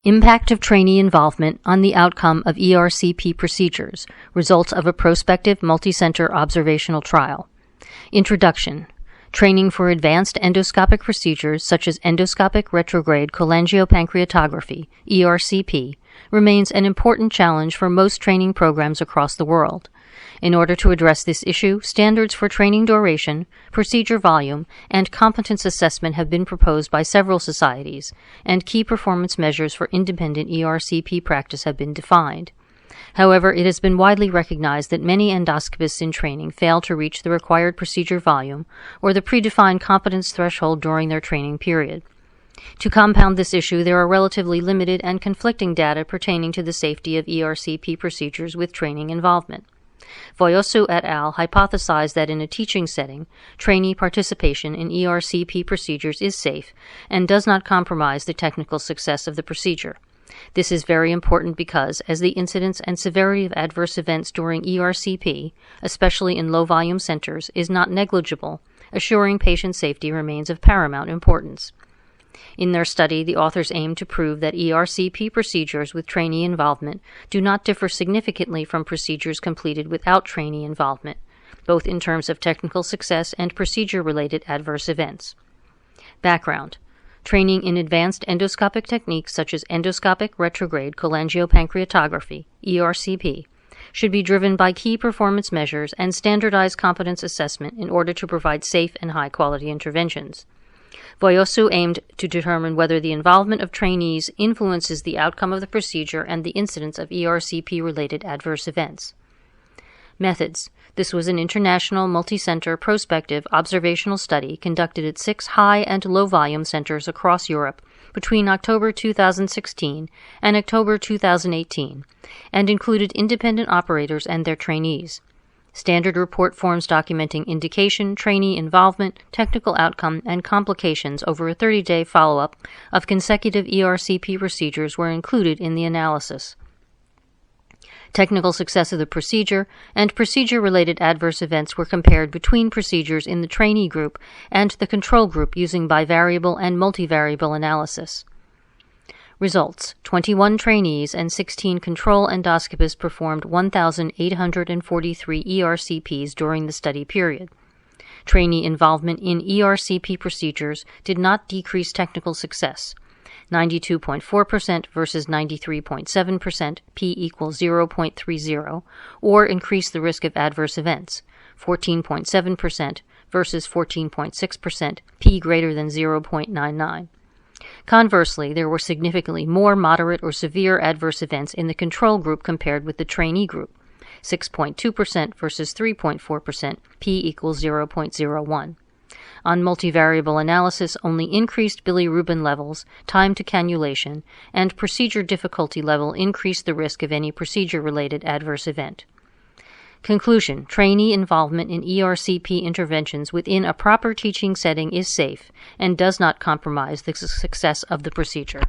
Impact of trainee involvement on the outcome of ERCP procedures, results of a prospective multicenter observational trial. Introduction. Training for advanced endoscopic procedures such as endoscopic retrograde cholangiopancreatography, ERCP, remains an important challenge for most training programs across the world. In order to address this issue, standards for training duration, procedure volume, and competence assessment have been proposed by several societies, and key performance measures for independent ERCP practice have been defined. However, it has been widely recognized that many endoscopists in training fail to reach the required procedure volume or the predefined competence threshold during their training period. To compound this issue, there are relatively limited and conflicting data pertaining to the safety of ERCP procedures with training involvement. Voiosu et al. Hypothesized that in a teaching setting, trainee participation in ERCP procedures is safe and does not compromise the technical success of the procedure. This is very important because, as the incidence and severity of adverse events during ERCP, especially in low-volume centers, is not negligible, assuring patient safety remains of paramount importance. In their study, the authors aim to prove that ERCP procedures with trainee involvement do not differ significantly from procedures completed without trainee involvement, both in terms of technical success and procedure-related adverse events. Background. Training in advanced endoscopic techniques such as endoscopic retrograde cholangiopancreatography, ERCP, should be driven by key performance measures and standardized competence assessment in order to provide safe and high-quality interventions. Voiosu aimed to determine whether the involvement of trainees influences the outcome of the procedure and the incidence of ERCP-related adverse events. Methods. This was an international, multi-center, prospective, observational study conducted at 6 high- and low-volume centers across Europe between October 2016 and October 2018, and included independent operators and their trainees. Standard report forms documenting indication, trainee involvement, technical outcome, and complications over a 30-day follow-up of consecutive ERCP procedures were included in the analysis. Technical success of the procedure and procedure-related adverse events were compared between procedures in the trainee group and the control group using bivariable and multivariable analysis. Results. 21 trainees and 16 control endoscopists performed 1,843 ERCPs during the study period. Trainee involvement in ERCP procedures did not decrease technical success. 92.4% versus 93.7%, p equals 0.30, or increase the risk of adverse events. 14.7% versus 14.6%, p greater than 0.99. Conversely, there were significantly more moderate or severe adverse events in the control group compared with the trainee group, 6.2% versus 3.4%, p equals 0.01. On multivariable analysis, only increased bilirubin levels, time to cannulation, and procedure difficulty level increased the risk of any procedure-related adverse event. Conclusion. Trainee involvement in ERCP interventions within a proper teaching setting is safe and does not compromise the success of the procedure.